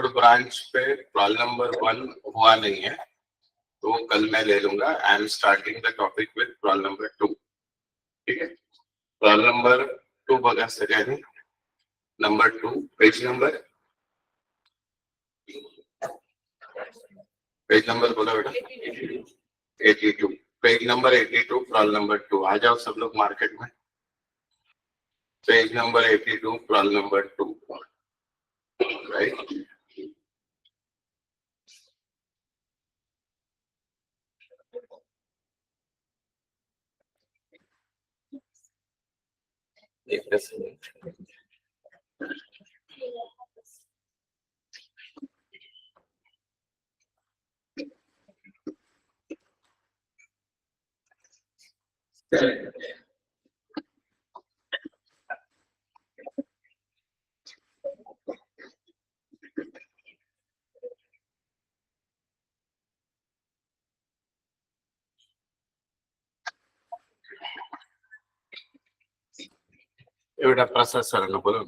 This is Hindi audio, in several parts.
रोड ब्रांच पे प्रॉब्लम नंबर 1 हुआ नहीं है, तो कल मैं ले लूंगा. I am starting the topic with problem number 2. ठीक है, प्रॉब्लम नंबर 2 बघा सगळ्यांनी. नंबर 2 पेज नंबर बोला बेटा. 82. Page number 82 problem number 2. आ जाओ सब लोग मार्केट में. Page number 82 problem number 2. Right. बेटा प्रसाद सरांना बोलो.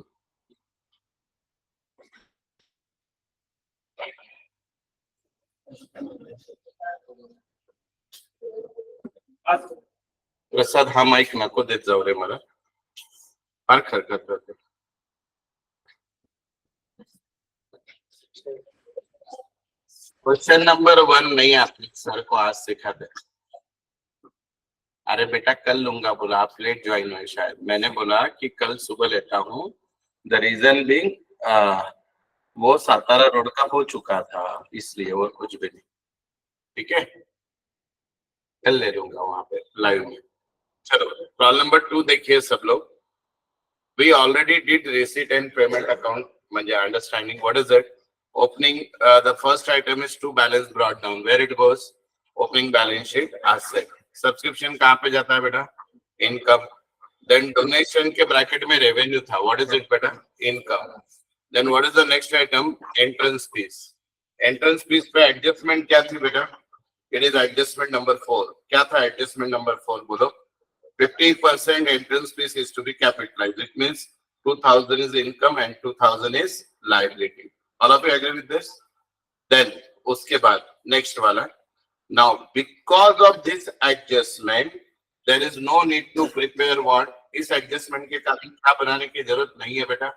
प्रसाद हा माईक नको देत जाऊ रे, मला फार खरखत होते. क्वेश्चन नंबर 1 नहीं आप सर को आज सिखाते. अरे बेटा कल लूंगा बोला, आप लेट ज्वाइन हुए शायद. मैंने बोला कि कल सुबह लेता हूँ. द रीजन बीइंग वो सातारा रोड का हो चुका था, इसलिए और कुछ भी नहीं. ठीक है, कल ले लूंगा वहां पे लाइव में. चलो प्रॉब्लम नंबर 2 देखिए सब लोग. We already did receipt and payment account. म्हणजे understanding what is it? Opening the first item is to balance brought down. Where it goes? Opening balance sheet asset. Subscription कहाँ पे जाता है बेटा? Income. Then donation के bracket में revenue था. What is it बेटा? Income. Then what is the next item? Entrance fees. Entrance fees पे adjustment क्या थी बेटा? It is adjustment number 4. क्या था adjustment number 4 बोलो? 50% entrance fees is to be capitalized. It means 2000 is income and 2000 is liability. All of you agree with this? Then उसके बाद next वाला. Now because of this adjustment, there is no need to prepare what? इस adjustment के कारण क्या बनाने की जरूरत नहीं है बेटा?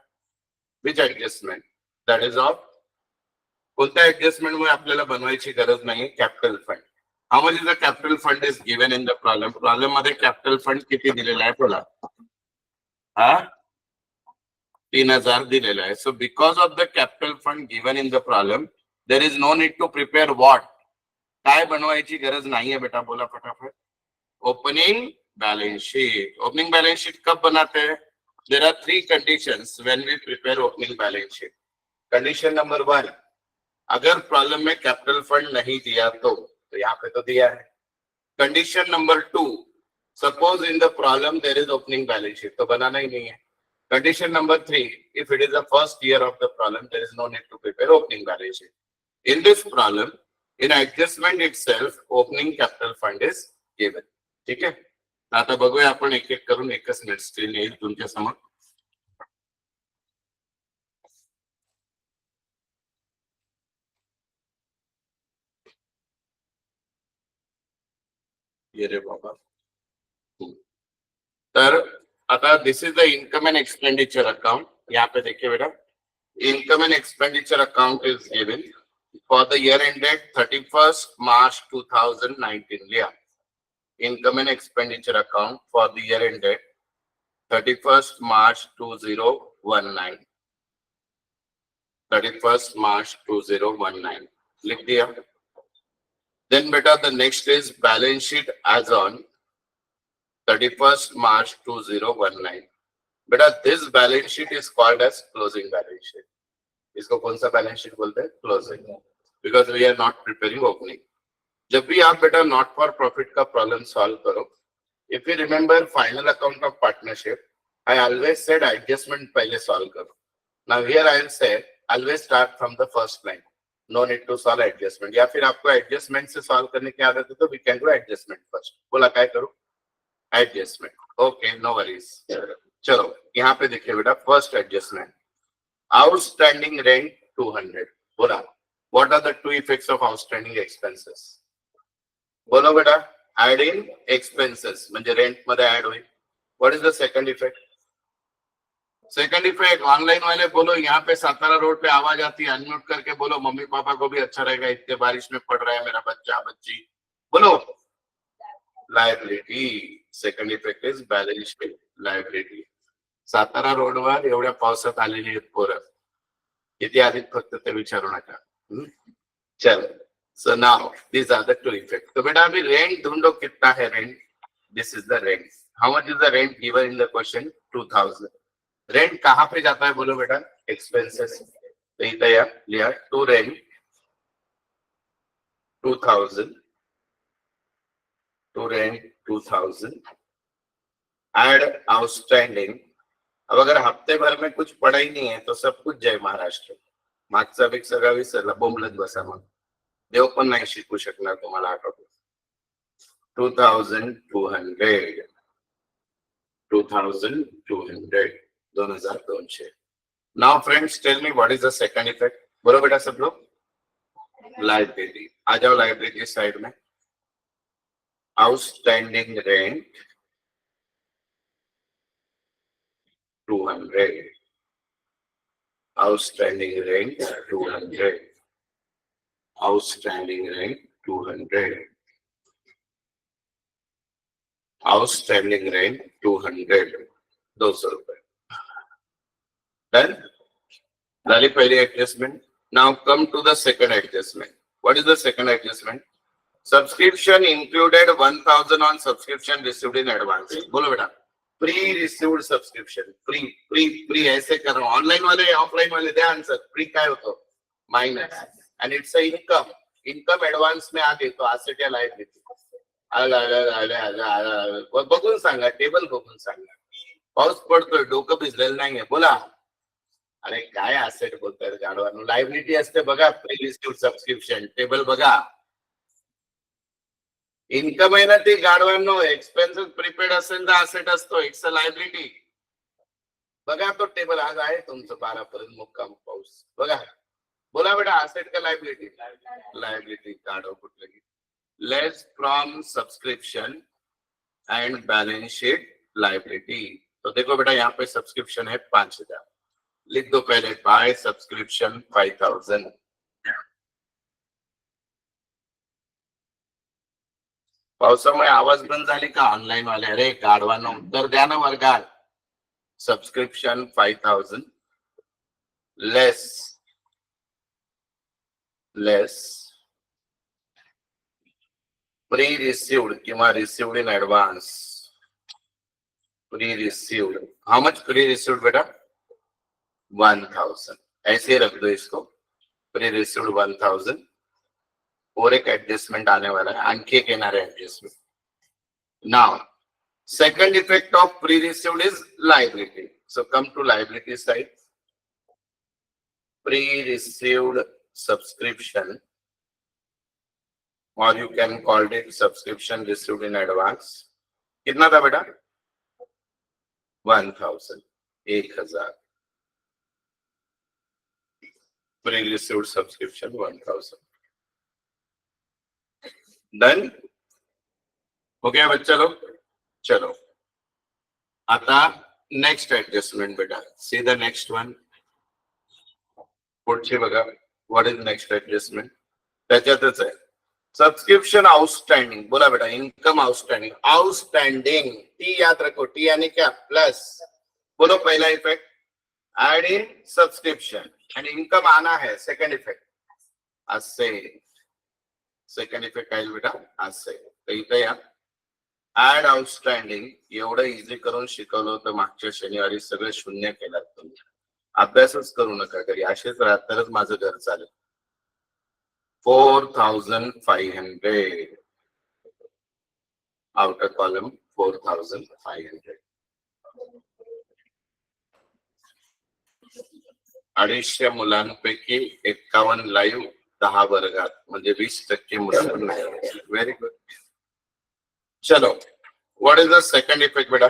Which adjustment? That is of कोणत्या adjustment में आपल्याला बनवायची गरज नहीं. Capital fund. How much is the capital fund is given in the problem? Problem मध्ये capital fund किती दिलेला आहे बोला? 3000 दिलेला आहे. So because of the capital fund given in the problem, there is no need to prepare what? काय बनवायची गरज नाही है बेटा, बोला फटाफट. Opening balance sheet. Opening balance sheet कब बनाते हैं? There are 3 conditions when we prepare opening balance sheet. Condition number 1, अगर प्रॉब्लम में कैपिटल फंड नहीं दिया तो यहाँ पे तो दिया है. Condition number 2, suppose in the problem there is opening balance sheet, तो बनाना ही नहीं है. Condition number 3, if it is the first year of the problem there is no need to prepare opening balance sheet. In this problem in adjustment itself opening capital fund is given. ठीक है, आता बघूया आपण एक एक करून. एकच मिनिट स्क्रीन येईल तुमच्या समोर. ये रे बाबा. तर आता this is the income and expenditure account. यहाँ पे देखिए बेटा, income and expenditure account is given for the year ended 31st March 2019. लिया income and expenditure account for the year ended 31st March 2019. 31st March 2019 लिख दिया. Then beta the next is balance sheet as on 31st March 2019. Beta this balance sheet is called as closing balance sheet. इसको कौन सा balance sheet बोलते हैं? Closing. Because we are not preparing opening. जब भी आप बेटा not for profit का problem solve करो, if you remember final account of partnership, I always said adjustment पहले solve करो. Now here I will say always start from the first line. No need to solve adjustment. या फिर आपको adjustment से solve करने की आदत है तो we can do adjustment first. बोला क्या करो? Adjustment. Okay, no worries. चलो यहाँ पे देखिए बेटा, first adjustment. Outstanding rent 200. बोला, what are the two effects of outstanding expenses? बोलो बेटा, ऍड इन एक्सपेन्सेस म्हणजे रेंट मध्ये ऍड होईल. What is the second effect? Second effect, online वाले बोलो, यहाँ पे सातारा रोड पे आवाज आती है, अनम्यूट करके बोलो, मम्मी पापा को भी अच्छा रहेगा, इतने बारिश में पड़ रहा है मेरा बच्चा बच्ची. बोलो, liability. Second effect is balance sheet liability. Satara रोडवर एवढ्या पावसात आलेली आहेत पोरं, किती आलीत फक्त ते विचारू नका. चलो, so now these are the two effects. तो बेटा अभी रेंट ढूंढो, कितना है rent? This is the rent. How much is the rent given in the question? 2000. Rent कहां पे जाता है बोलो बेटा? एक्सपेंसेस. तो इधर या लिया to rent 2000, to rent 2000, add outstanding. अब अगर हफ्ते भर में कुछ पड़ा ही नहीं है तो सब कुछ जय महाराष्ट्र. मागचा बीक सगळा विसरला, बोंबलत बसा, मग देव पण नाही शिकू शकणार तुम्हाला आठवत. 2200, 2200, 2200. Now friends tell me what is the second effect? बोलो बेटा सब लोग. लाइब्रेरी. आ जाओ लाइब्रेरी साइड में. Outstanding rent 200, outstanding rent 200, outstanding rent 200, outstanding rent 200, 200 रुपए. डन. झाली पहिली adjustment. Now come to the second adjustment. What is the second adjustment? Subscription included 1000 on subscription received in advance. बोलो बेटा, pre received subscription. Pre pre pre ऐसे कर रहा हूं. ऑनलाइन वाले ऑफलाइन वाले द्या आंसर. प्री काय होतो? Minus. And it's a income. Income advance में आ गई तो असेट या लायबिलिटी. बघून सांगा, टेबल बघून सांगा. पाऊस पडतोय, डोकं भिजलेलं नाहीये. बोला. अरे काय असेट बोलतायत गाडवांनो? लायबिलिटी असते बघा, प्री रिसीव्ड सबस्क्रिप्शन. टेबल बघा. इन्कम आहे ना ते गाडवांनो. एक्सपेन्सेस प्रीपेड असेल तर असेट असतो. It's a liability. बघा तो टेबल. आज आहे तुमचं 12 पर्यंत मुक्काम पाऊस. बघा. बोला बेटा, असेट का लायबिलिटी? लायबिलिटी. गाडव कुठलं? Less from subscription and balance sheet liability. तो देखो बेटा, यहाँ पे सब्सक्रिप्शन है 5000. लिख दो पहले, बाय सब्सक्रिप्शन 5000. पावसामुळे आवाज बंद झाली का ऑनलाइन वाले? अरे गाढवांना उत्तर द्या ना वर्गात. सब्सक्रिप्शन 5000 लेस प्री रिसीव्ड किंवा received in advance. Pre received. How much pre received बेटा? 1000. ऐसे रख दो इसको. Pre received 1000. और एक एडजस्टमेंट आने वाला है, आणखी एक येणार आहे adjustment. Now second effect of pre received is liability. So come to liability side. Pre received subscription, or you can call it subscription received in advance. कितना था बेटा? 1000. 1000. Pre received subscription 1000. Done. हो गया बच्चा लोग? चलो आता नेक्स्ट एडजस्टमेंट बेटा. See the next one. पुढची बघा. What is next adjustment? त्याच्यातच आहे. Subscription outstanding. बोला बेटा, इनकम आउटस्टैंडिंग. आउटस्टैंडिंग टी याद रखो. टी यानी क्या? प्लस. बोलो पहला effect, add in subscription and income आना है. सेकंड इफेक्ट असे. सेकंड इफेक्ट काय बेटा? असे. तर इथे या ऍड आउटस्टँडिंग. एवढं इझी करून शिकवलं होतं मागच्या शनिवारी. सगळं शून्य केलं तुम्ही. अभ्यासच करू नका घरी. असेच राहत तरच माझं घर चालेल. 4500 outer column 4500. 250 मुलांपैकी 51 लाईव्ह, 10 वर्गात, म्हणजे 20% मुलं. Very good. चलो, what is the second effect बेटा?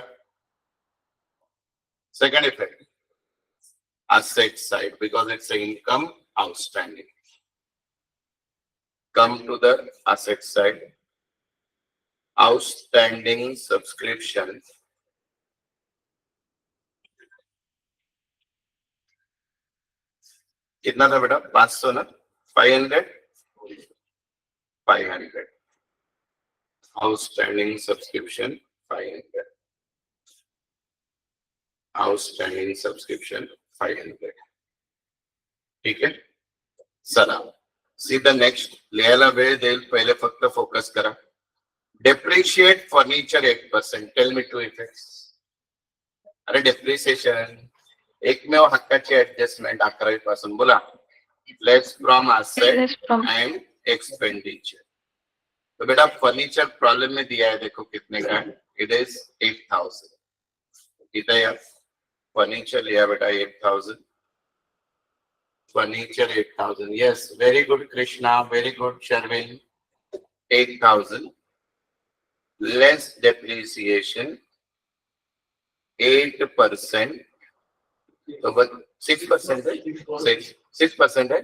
Second effect asset side because it's an income outstanding. come to the asset side. Outstanding subscription. कितना था बेटा? 500 ना? 500? 500. Outstanding subscription 500. Outstanding subscription 500. ठीक है? चला. See the next. लिहायला वेळ देईल, पहिले फक्त फोकस करा. Depreciate furniture 8%. Tell me two effects. अरे depreciation एकमेव हक्काची ऍडजस्टमेंट 11वी पासून बोला. Less from asset and expenditure. तो बेटा फर्नीचर प्रॉब्लम में दिया है, देखो कितने का है. It is 8000. कितना यार फर्नीचर लिया बेटा? 8000. Furniture 8000. Yes, very good Krishna, very good Sherwin. 8000 less depreciation 8%. तो 6% है. 6% है.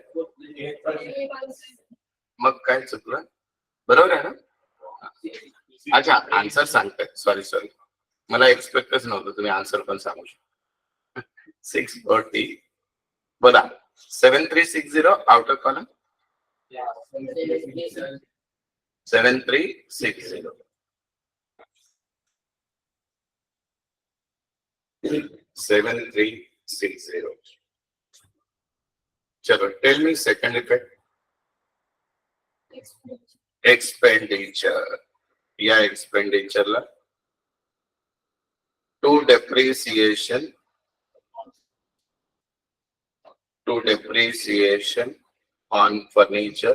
मग काय चुकलं? बरोबर आहे ना? अच्छा, आन्सर सांगताय. सॉरी मला एक्सपेक्टच नव्हतं तुम्ही आन्सर पण सांगू शकता. 640 बोला. 7360 आउटर कॉलम 7360. 7360. चलो, tell me second effect. Expenditure. या एक्सपेंडिचरला to depreciation on furniture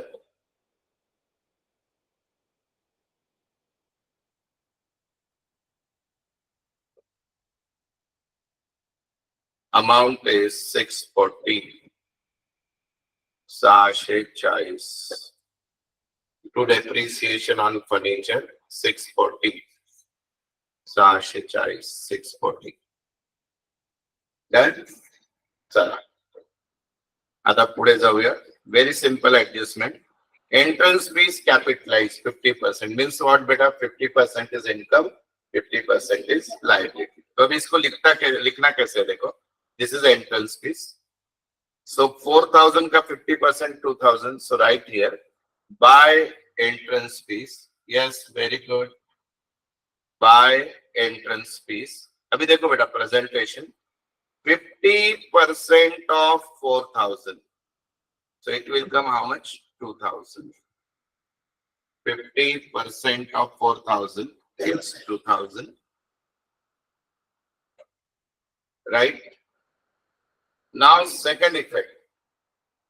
amount is 640. 640. To depreciation on furniture 640. 640. 640. Done? चला आता पुढे जाऊया. Very simple adjustment. Entrance fees capitalized 50%. Means what बेटा? 50% is income, 50% is liability. तो अभी इसको लिखना कैसे देखो. This is entrance fees. So 4000 का 50% 2000. So right here. By entrance fees. Yes, very good. By entrance fees. अभी देखो बेटा presentation. 50% of 4000. So it will come how much? 2000. 50% of 4000 is 2000. Right? Now second effect.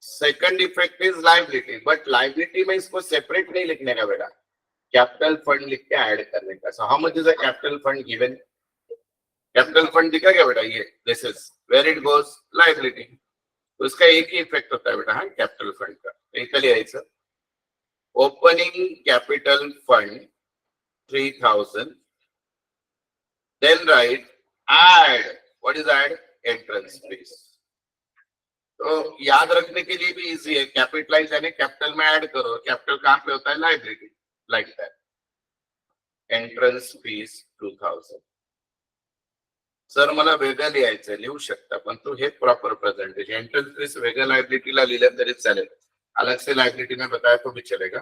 Second effect is liability. But liability में इसको सेपरेट नहीं लिखने का बेटा, कैपिटल फंड लिख के ऐड करने का. So how much is a capital fund given? Capital fund दिखा क्या बेटा? ये this is where it goes liability. तो इसका एक ही इफेक्ट होता है बेटा. हाँ, कैपिटल फंड का एक लिहायचं. Opening capital fund 3000. Then right add. What is add? Entrance fees. तो याद रखने के लिए भी इजी है. कैपिटलाइज यानी कैपिटल में ऐड करो. कैपिटल कहां पे होता है? Liability. Like that. Entrance fees 2000. Sir मला वेगळं लिहायचंय. लिहू शकता, पण तो हे प्रॉपर प्रेजेंटेशन. एंट्रन्स फीस वेगळ्या लाइबिलिटीला लिहिलं तरी चालेल. अलग से लाइबिलिटी में बताया तो भी चलेगा,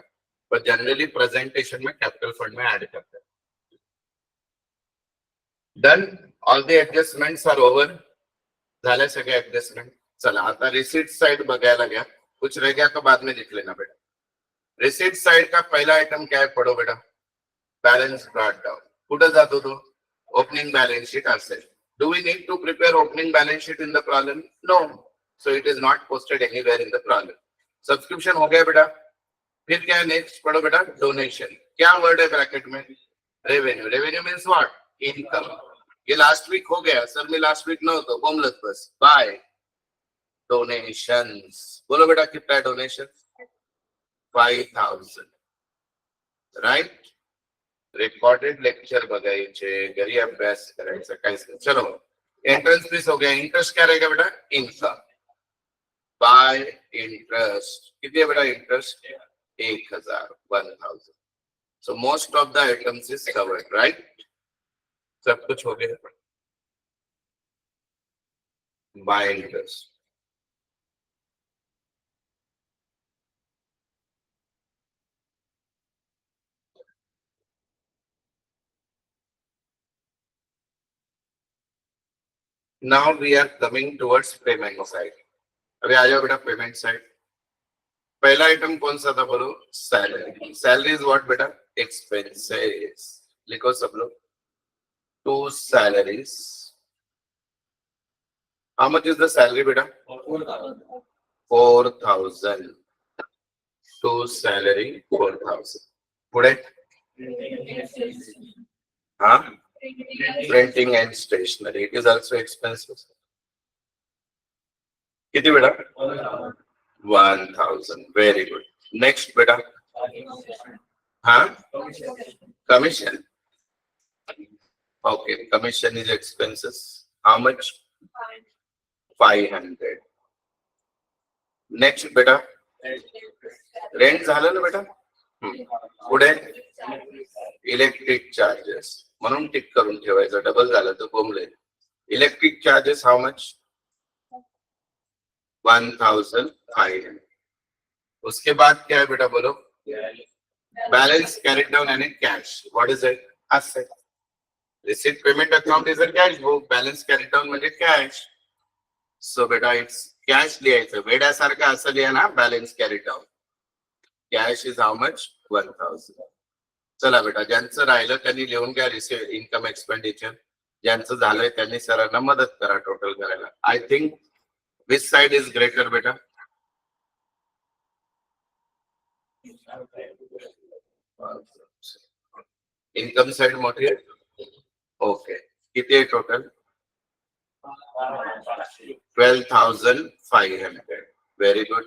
पर जनरली प्रेजेंटेशन में कैपिटल फंड में ऐड करते हैं. Done. All the adjustments are over. झाले सगळे एडजस्टमेंट. चला आता रिसीट साइड बघायला घ्या. कुछ रह गया तो बाद में लिख लेना बेटा. रिसीट साइड का पहला आइटम क्या है? पढ़ो बेटा. Balance brought down. कुठे जातो तो? ओपनिंग बैलेंस शीट असेल. Do we need to prepare opening balance sheet in the problem? No. So it is not posted anywhere in the problem. Subscription हो गया बेटा. फिर क्या है नेक्स्ट? पढ़ो बेटा. डोनेशन. क्या वर्ड है ब्रैकेट में? Revenue. Revenue means what? Income. ये लास्ट वीक हो गया सर. मैं लास्ट वीक नव्हतो. बोमलत बस. बाय. डोनेशंस. बोलो बेटा कितना है डोनेशन? 5000. राइट. रिकॉर्डेड लेक्चर बघायचे, घरी अभ्यास करायचा. काय? चलो एंट्रेंस फीस हो गया. इंटरेस्ट क्या रहेगा बेटा? Income by interest. किती है बेटा interest? 1000, 1000. So most of the items is covered, right? सब कुछ हो गया. By interest. Now we are coming towards payment side. अभी आ जाओ बेटा पेमेंट साइड. पहला आइटम कौन सा था बोलो? सैलरी. सैलरी इज व्हाट बेटा? एक्सपेंसेस. लिखो सब लोग. To salaries. How much is the salary बेटा? 4000. To salary 4000. पुढे हाँ, printing and stationery. It is also expenses. किती बेटा? 1000. Very good. Next बेटा. हाँ, commission. Okay, commission is expenses. How much? 500. Next बेटा. रेंट झालं ना बेटा? पुढे इलेक्ट्रिक चार्जेस. म्हणून टिक करून ठेवायचं. डबल झालं तर Bomble. Electric charges how much? 1500. उसके बाद क्या है बेटा बोलो? Balance carried down and cash. What is it? Asset. Receipt payment account is a cash book. Balance carried down म्हणजे कॅश. सो बेटा इट्स कॅश लिहायचं. वेड्यासारखं असं लिहा ना balance carried down. Cash is how much? 1000. चला बेटा, ज्यांचं राहिलं त्यांनी लिहून घ्या रिसीव इन्कम एक्सपेंडिचर. ज्यांचं झालंय त्यांनी सरांना मदत करा टोटल करायला. I think which side is greater बेटा? इनकम साइड मोठी आहे. ओके, किती आहे टोटल? 12,500. Very good.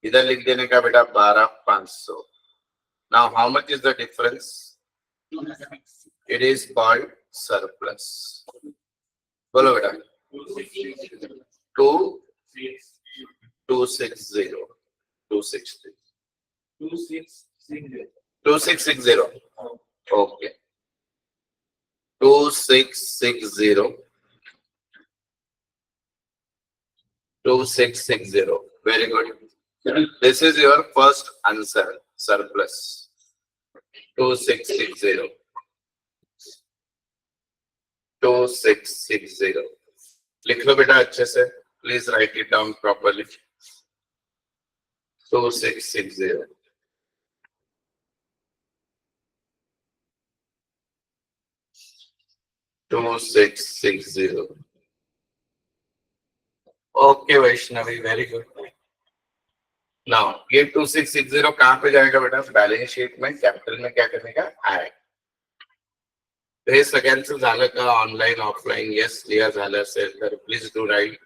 इधर लिख देने का बेटा 12,500. Now how much is the difference? It is called surplus. बोलो बेटा. 2660. 2660. Okay. 2660. 2660. Very good. This is your first answer. Surplus. 2660. 2660. लिख लो बेटा अच्छे से. Please write it down properly. 2660. Okay Vaishnavi, very good. Now ये 2660 कहाँ पे जाएगा बेटा? बैलेंस शीट में कैपिटल में क्या करने का? ऐड. हे सगळ्यांचं झालं का? Online offline? यस लिया झालं असेल तर प्लीज डू राइट.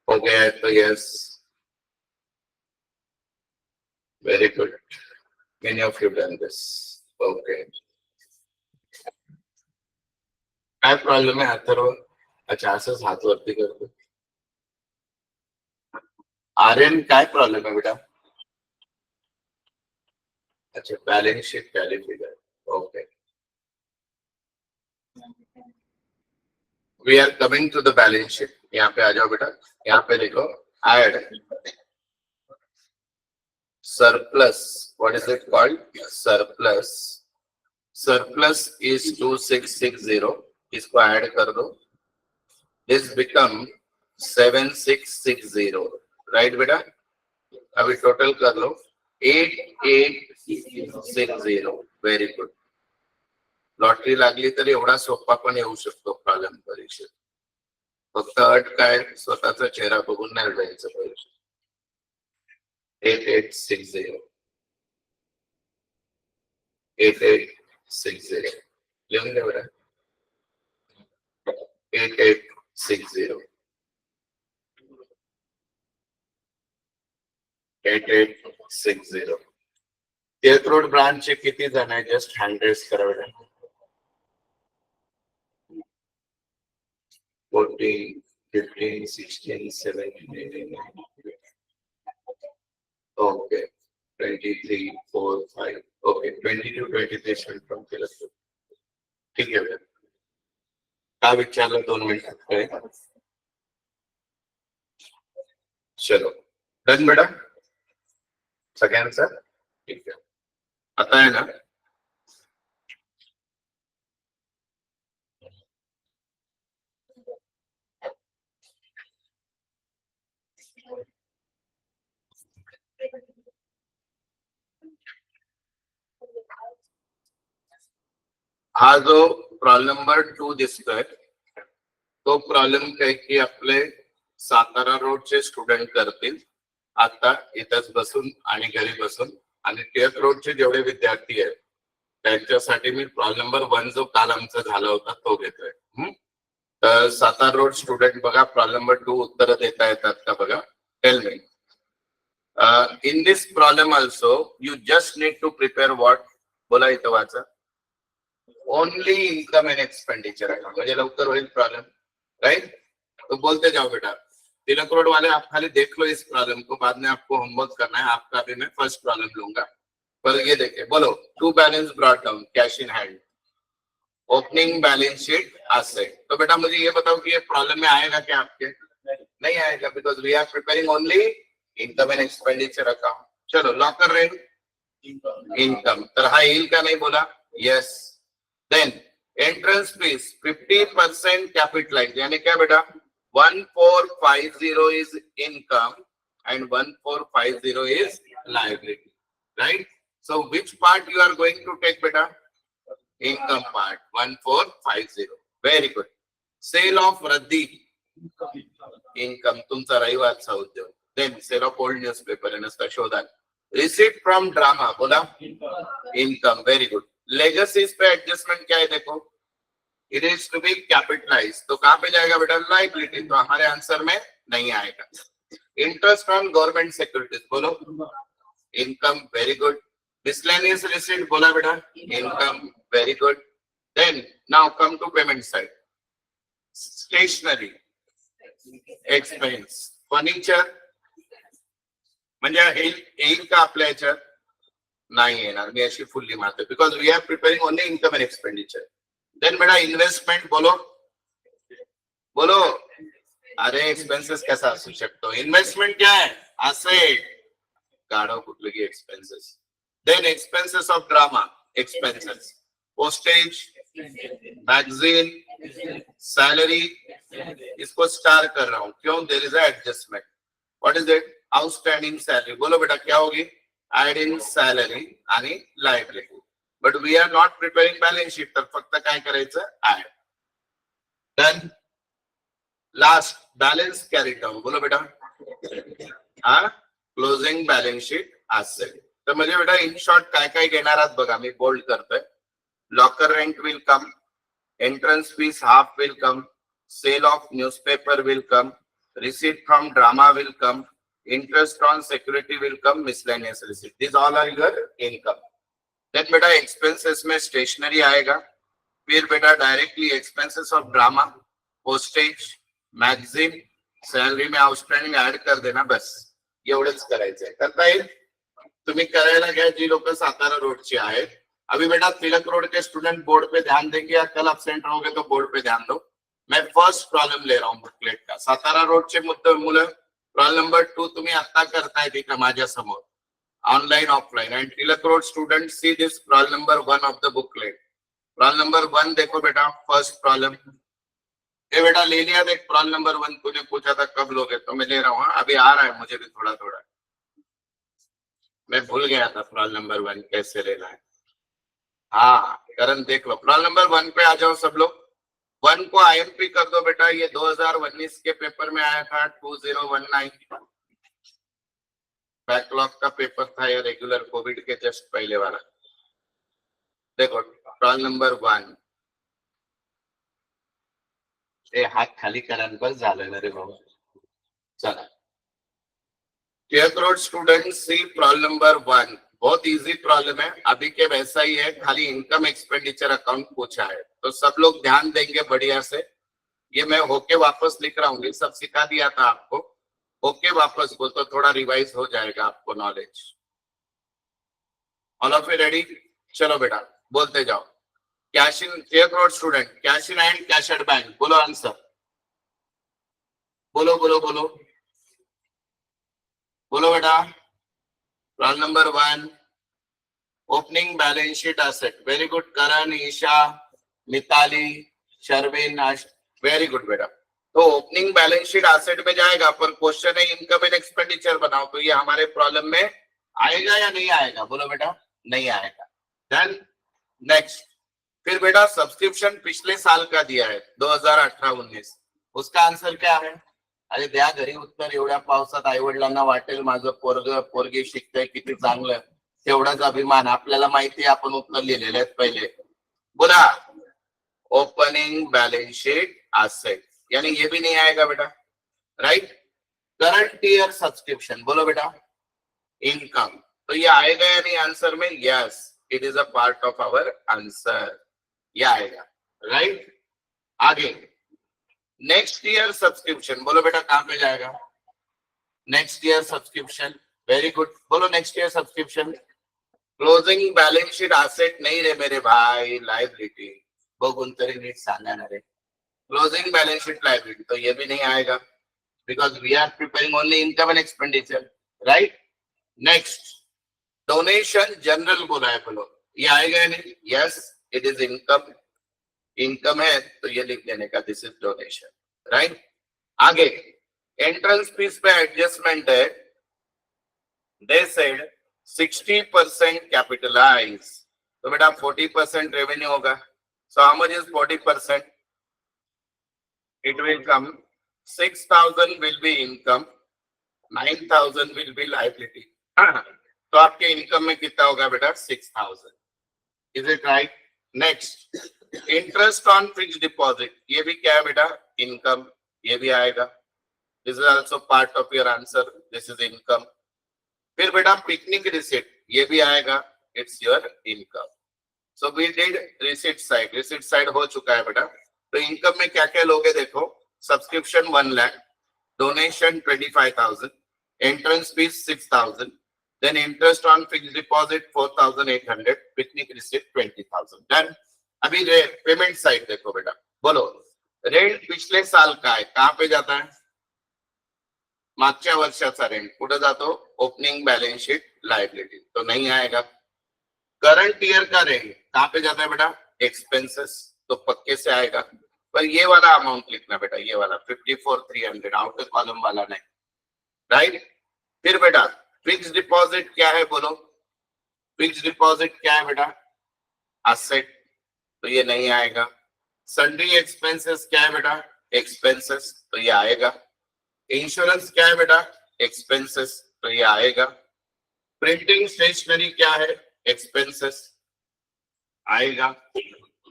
हो गया है तो yes. Very good. Many of you done this. Okay. काय प्रॉब्लेम आहे अथर्व? अच्छा असंच हात वरती करतो. आर्यन काय प्रॉब्लेम आहे बेटा? अच्छा balance sheet tally figure. Okay. We are coming to the balance sheet. यहाँ पे आ जाओ बेटा. यहाँ पे देखो add surplus. What is it called? Surplus. Surplus is 2660. इसको ऐड कर दो. This become 7660. राइट बेटा? अभी टोटल कर लो 8860. Very good. लॉटरी लागली तरी एवढा सोपा पण येऊ शकतो प्रॉब्लेम परीक्षेत. फक्त अट काय? स्वतःचा चेहरा बघून नाही जायचं परीक्षेत. 8860. 8860. लिहून घ्या बरं. 8860. 8860. टिळक रोड ब्रांचचे किती जण आहे? जस्ट हँड रेस करा बेटा. 14, 15, 16, 17, 18. Okay. 23, 4, 5. Okay, 22, 23 student from Philadelphia. ठीक आहे. काय विचारलं 2 मिनिटात? चलो डन बेटा सगळ्यांचा ठीक आहे. आता आहे ना हा जो प्रॉब्लेम नंबर 2 दिसतोय तो प्रॉब्लेम काय की आपले सातारा रोडचे स्टुडंट करतील आता इथंच बसून आणि घरी बसून, आणि टिळक रोडचे जेवढे विद्यार्थी आहेत त्यांच्यासाठी मी प्रॉब्लेम नंबर 1 जो काल आमचा झाला होता तो घेतोय. तर सातारा रोड स्टुडंट बघा प्रॉब्लेम नंबर 2 उत्तर देता येतात का बघा. Tell me in this problem also you just need to prepare what. बोला इथं वाचा. Only income and expenditure account म्हणजे लवकर होईल प्रॉब्लम. राइट, तो बोलते जाओ बेटा. तिलक रोड वाले आप खाली देख लो इस प्रॉब्लम को, बाद में आपको होमवर्क करना है. आपका भी मैं फर्स्ट प्रॉब्लम लूंगा. पर ये देखे बोलो to balance brought down cash in hand, opening balance sheet asset. तो बेटा मुझे ये बताओ कि ये प्रॉब्लम में आएगा क्या आपके? नहीं आएगा, because we are preparing only income and expenditure account. चलो लॉकर रेंट इनकम, तर हा येईल का नाही बोला. Yes. Then entrance fees 50% capitalize, यानी क्या बेटा 1450 is income and 1450 is liability, right? So which part you are going to take beta? Income part 1450. Very good. Sale of Raddi income तुमचा रविवारचा उद्योग. Then sale of old newspaper and शोधान. Receipt from drama बोला income. Very good. Legacies पे adjustment क्या है देखो. It is to be capitalized. तो कहां पे जाएगा बेटा? लाइबिलिटी. तो हमारे आंसर में नहीं आएगा. इंटरेस्ट ऑन गवर्नमेंट सिक्योरिटीज बोलो income. Very good. Miscellaneous receipt बोला बेटा income. Very good. Then now come to payment side. Stationery expense, furniture म्हणजे येईल का आपल्या याच्यात? नाही येणार. मी अशी फुल्ली मारते because we are preparing only income and expenditure. देन बेटा इन्व्हेस्टमेंट बोलो बोलो. अरे एक्सपेंसेस कैसा असू शकतो? इन्व्हेस्टमेंट क्या है? असेट. गाडो कुठले की expenses. Then expenses of drama expenses, postage, magazine, salary. इसको स्टार कर रहा हूं क्यों? There is a adjustment. What is it? Outstanding salary. बोलो बेटा क्या होगी? ऍड इन सैलरी आणि liability. But we are not preparing balance sheet, तर फक्त काय करायचं? Add. Done. Last balance carry down. बोलो बेटा हा क्लोजिंग बॅलन्स शीट असेल. तर म्हणजे बेटा इन शॉर्ट काय काय घेणार आहात बघा. मी बोल्ड करतोय. Locker rent will come, entrance fees half will come, sale of newspaper will come, receipt from drama will come, interest on security will come, miscellaneous receipt. This all are your income. देन बेटा एक्सपेंसेस में स्टेशनरी आएगा. फिर बेटा directly expenses of drama, postage, magazine, salary में आउटस्टैंडिंग ऐड कर देना. बस एवढंच करायचंय. करता येईल. तुम्ही करायला घ्या जी लोक सातारा रोडची आहेत. अभी बेटा तिलक रोड के स्टूडेंट बोर्ड पे ध्यान देंगे या कल एब्सेंट रहोगे तो बोर्ड पे ध्यान दो. मैं फर्स्ट प्रॉब्लम ले रहा हूँ बुकलेट का. सातारा रोडचे मुलं प्रॉब्लेम नंबर 2 तुम्ही आता करताय तिथे माझ्या समोर online offline. And Tilak road student see this problem number 1 of the booklet. Problem number 1 देखो बेटा. फर्स्ट प्रॉब्लम ये बेटा ले लिया. देख प्रॉब्लम नंबर 1 तूने पूछा था कब लोगे, तो मैं ले रहा हूँ. अभी आ रहा है मुझे भी थोड़ा थोड़ा. मैं भूल गया था प्रॉब्लम नंबर 1 कैसे लेना है. हाँ करण देख लो. प्रॉब्लम नंबर 1 पे आ जाओ सब लोग. 1 को आईएमपी कर दो बेटा. ये 2019 के पेपर में आया था 2019. बैकलॉग का पेपर था या रेगुलर कोविड के जस्ट पहले वाला. देखो प्रॉब्लम नंबर 1. ए हात खाली करा बस झालं ना रे बाबा. चला टिळक रोड स्टूडेंट सी प्रॉब्लम नंबर 1. बहुत इजी प्रॉब्लम है. अभी के वैसा ही है, खाली इनकम एक्सपेंडिचर अकाउंट पूछा है. तो सब लोग ध्यान देंगे बढ़िया से. ये मैं होके वापस लिख रहा हूँ. ये सब सिखा दिया था आपको. होके वापस बोल तो थोड़ा रिवाइज हो जाएगा आपको knowledge. All of you ready? चलो बेटा बोलते जाओ. Cash in 3 crore student, cash in and cash at bank. बोलो आंसर, बोलो बोलो बोलो बोलो बेटा. Roll number 1 opening balance sheet asset. Very good Karan, Isha, Mitali, Sharvin, very good बेटा. तो ओपनिंग बैलेंस शीट एसेट में जाएगा, पर क्वेश्चन है इनकम एंड एक्सपेंडिचर बनाओ. तो ये हमारे प्रॉब्लम में आएगा या नहीं आएगा? बोलो बेटा नहीं आएगा. देन नेक्स्ट, फिर बेटा सब्सक्रिप्शन पिछले साल का दिया है 2018-19, उसका आंसर क्या है? अरे द्या घरी उत्तर. एवढ्या पावसात आई वडिलांना वाटेल माझं पोरगी शिकतंय किती चांगलं, तेवढाच अभिमान. आपल्याला माहिती आहे आपण उत्तर लिहिलेले आहेत पहिले. बोला ओपनिंग बैलेंस शीट एसेट, यानी ये भी नहीं आएगा बेटा. राइट. करंट ईयर सब्सक्रिप्शन, बोलो बेटा इनकम. तो ये आएगा या नहीं आंसर में? Yes, it is a part of our answer. ये आएगा. राइट. आगे नेक्स्ट ईयर सब्सक्रिप्शन, बोलो बेटा कहां पे जाएगा? Next year subscription. Very good. बोलो next year subscription. Closing balance sheet asset नहीं रे मेरे भाई, लायबिलिटी. बघून तरी नीट सांगा ना रे. क्लोजिंग बैलेंस शीट लायबिलिटी, तो ये भी नहीं आएगा because we are preparing only income and expenditure. Right. Next donation general बोला है, बोलो ये आएगा या नहीं? Yes, it is income. Income है तो ये लिख देने का, दिस इज डोनेशन. राइट. आगे एंट्रेंस फीस पे एडजस्टमेंट है. दे सेड 60% कैपिटलाइज, तो बेटा 40% रेवेन्यू होगा. So how much is 40%? It will come 6,000 will be income, 9,000 will be liability. तो आपके इनकम में कितना होगा बेटा? 6,000. Is it right? Next interest on fixed deposit, ये भी क्या है बेटा? इनकम. ये भी आएगा. This is also part of your answer. This is income. फिर बेटा पिकनिक रिसिट, ये भी आएगा. It's your income. So we did receipt side. Receipt side हो चुका है बेटा. तो इनकम में क्या क्या लोगे देखो. Subscription 1 lakh, donation 25,000, entrance fees 6,000, then interest on fixed deposit 4,800, picnic receipt 20,000. Done. अभी पेमेंट साइड देखो बेटा. बोलो रेंट पिछले साल का है, कहां पे जाता है? मागच्या वर्षाचा रेंट कुठे जातो? ओपनिंग बैलेंस शीट लायबिलिटी, तो नहीं आएगा. करंट ईयर का रेंट कहां पे जाता है बेटा? एक्सपेंसेस, तो पक्के से आएगा. पर ये वाला अमाउंट लिखना बेटा, ये वाला 54,300, आउटर कॉलम वाला नहीं. राइट. फिर बेटा फिक्स्ड डिपॉजिट क्या है? बोलो फिक्स्ड डिपॉजिट क्या है बेटा? एसेट, तो ये नहीं आएगा. सन्ड्री एक्सपेंसेस क्या है बेटा? एक्सपेंसेस, तो ये आएगा. इंश्योरेंस क्या है बेटा? एक्सपेंसेस, तो ये आएगा. प्रिंटिंग स्टेशनरी क्या है? एक्सपेंसेस, आएगा.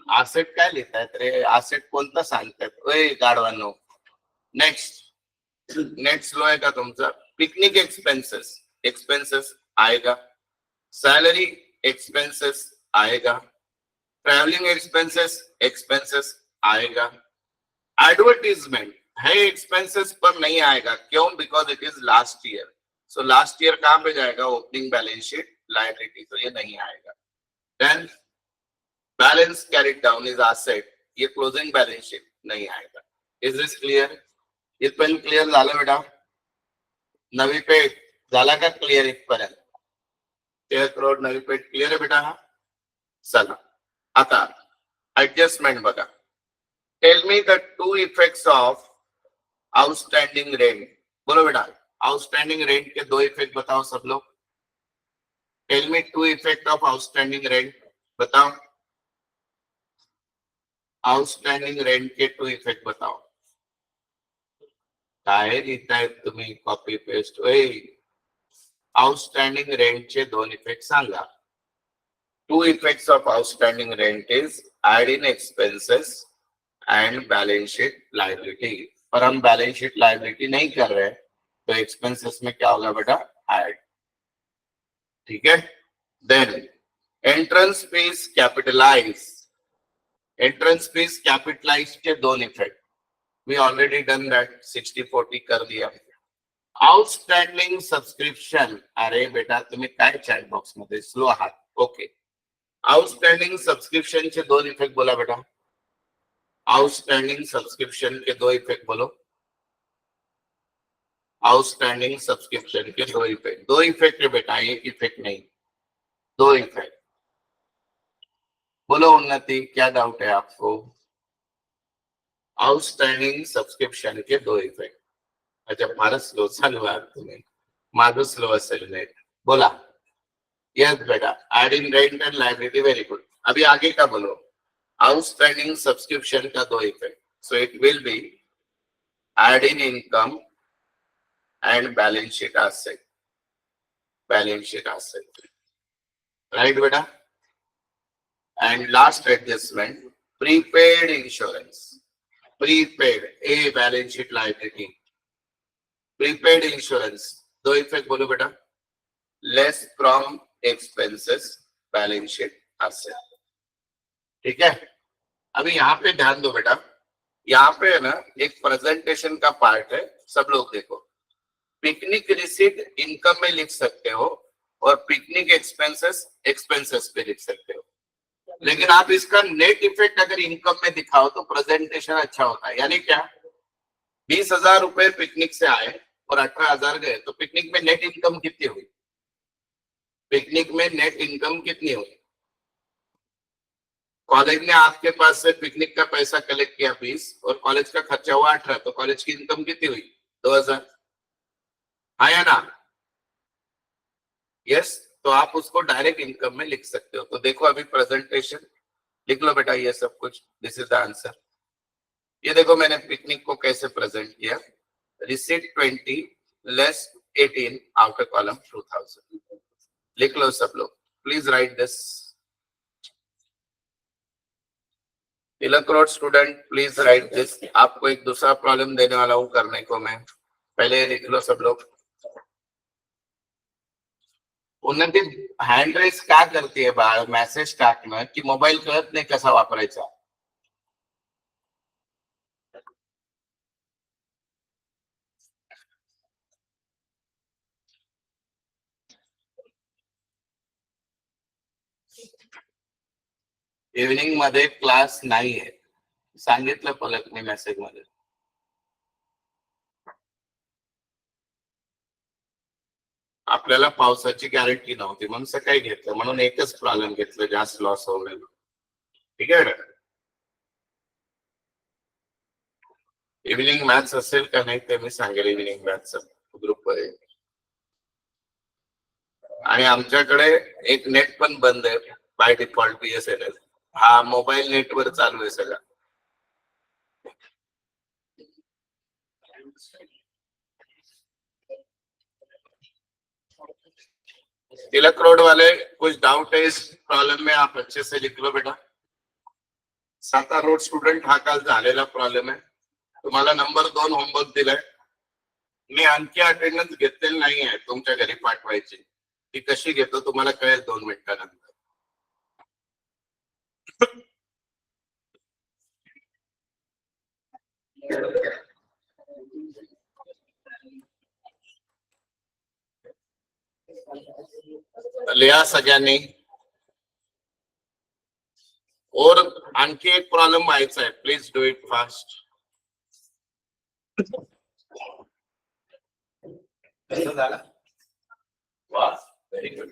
एसेट काय लिहिताय रे? एसेट कोणता सांगतात ओय गाडवांनो? नेक्स्ट नेट स्लो आहे का तुमचा? पिकनिक एक्सपेंसेस, एक्सपेंसेस आएगा. सैलरी एक्सपेंसेस आएगा. ट्रैवलिंग एक्सपेंसेस, एक्सपेंसेस आएगा. एडवर्टीजमेंट है एक्सपेंसेस पर नहीं आएगा. क्यों? Because it is last year. So last year कहां पे जाएगा? ओपनिंग बैलेंस शीट लायबिलिटी, तो ये नहीं आएगा. Then balance carried down is asset, ये क्लोजिंग बैलेंस शीट नहीं आएगा. Is this clear? इथपर्यंत क्लियर झालं बेटा? नवी पेठ झाला का क्लियर इथपर्यंत? 13 करोड नवी पेठ क्लियर आहे बेटा? हा चला आता एडजस्टमेंट बघा. Tell me the 2 effects of outstanding rent. बोलो बेटा आउटस्टैंडिंग रेंट के 2 इफेक्ट बताओ सब लोग. Tell me 2 effect of outstanding rent, बताओ. आउटस्टैंडिंग रेंट के 2 इफेक्ट बताओ. काय लिहितायत तुम्ही? Copy paste. आउटस्टैंडिंग रेंट चे 2 इफेक्ट सांगा. 2 effects of outstanding rent is add in expenses and balance sheet liability. पर हम बैलेंस शीट लायबिलिटी नहीं कर रहे, तो एक्सपेंसेस में क्या होगा बेटा? ऐड. ठीक है. Then entrance fees capitalize. Entrance fees capitalize के 2 effect. We already done that. 60-40 कर दिया. Outstanding subscription. अरे बेटा तुम्ही काय चॅट बॉक्स मध्ये स्लो आहात. ओके. आउटस्टैंडिंग सब्सक्रिप्शन के दो इफेक्ट बोला बेटा. आउटस्टैंडिंग सब्सक्रिप्शन के दो इफेक्ट बोलो. आउटस्टैंडिंग सब्सक्रिप्शन के दो इफेक्ट है बेटा, एक इफेक्ट नहीं, दो इफेक्ट. बोलो उन्नति, क्या डाउट है आपको? आउटस्टैंडिंग सब्सक्रिप्शन के दो इफेक्ट. अच्छा, फारच स्लो चालू आहे तुम्ही, माझं स्लो असेल नेट. बोला. यस बेटा, add in rent and library, very good. अभी आगे का बोलो. आउटस्टैंडिंग सब्सक्रिप्शन का दो effect. So it will be add in income and balance sheet asset. Balance sheet asset. Right, beta? And last adjustment, prepaid insurance. Prepaid, a balance sheet liability. Prepaid insurance. दो इफेक्ट बोलो बेटा. Less from expenses, balance sheet asset. ठीक है? अभी यहाँ पे ध्यान दो बेटा. यहाँ पे है ना एक प्रेजेंटेशन का पार्ट है, सब लोग देखो. पिकनिक रिसीट इनकम में लिख सकते हो और पिकनिक एक्सपेंसेस पे लिख सकते हो, लेकिन आप इसका नेट इफेक्ट अगर इनकम में दिखाओ तो प्रेजेंटेशन अच्छा होता है. यानी क्या, 20,000 रुपए पिकनिक से आए और 18,000 गए, तो पिकनिक में नेट इनकम कितनी हुई? पिकनिक में नेट इनकम कितनी हुई? कॉलेज ने आपके पास से पिकनिक का पैसा कलेक्ट किया 20 और कॉलेज का खर्चा हुआ 18, तो कॉलेज की इनकम कितनी हुई? 2,000. हाँ या ना? यस. तो आप उसको डायरेक्ट इनकम में लिख सकते हो. तो देखो अभी प्रेजेंटेशन लिख लो बेटा, ये सब कुछ. This is the answer. ये देखो मैंने पिकनिक को कैसे प्रेजेंट किया. Receipt 20 less 18 after column 2000. लिख लो सब लोग, please right this. Tilak road student, please right this. आपको एक दूसरा प्रॉब्लम देने वाला हूं करने को मैं, पहले लिख लो सब लोग. उन्नति हँड रेस का करते बाळ मेसेज टाकणं की मोबाईल कळत नाही कसा वापरायचा. इव्हनिंग मध्ये क्लास नाहीये, सांगितलं पलकने मेसेज मध्ये. आपल्याला पावसाची गॅरंटी नव्हती म्हणून सकाळी घेतलं, म्हणून एकच प्रॉब्लेम घेतलं, जास्त लॉस होईल. ठीक आहे. इव्हनिंग मॅथ्स असेल का नाही ते मी सांगेल. इव्हनिंग मॅथ्स ग्रुप वर. आणि आमच्याकडे एक नेट पण बंद आहे बाय डिफॉल्ट, BSNL. हा मोबाईल नेटवर चालू आहे सगळं. तिलक रोड वाले कुछ डाउट है इस प्रॉब्लम में, आप अच्छे से लिख लो बेटा. सातारा रोड स्टूडेंट हा काल झालेला प्रॉब्लेम आहे. तुम्हाला नंबर 2 होमवर्क दिलाय. मी आणखी अटेंडन्स घेतलेली नाही आहे तुमच्या घरी पाठवायची. ती कशी घेतो तुम्हाला कळेल 2 मिनिटानंतर. लिहा सगळ्यांनी. और आणखी एक प्रॉब्लेम व्हायचा आहे, प्लीज डू इट फास्ट. कसं झालं? वा, व्हेरी गुड.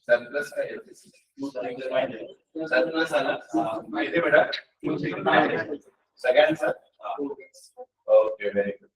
सरप्लस सरप्लस आला माहिती बेटा सगळ्यांचा. Okay, very good.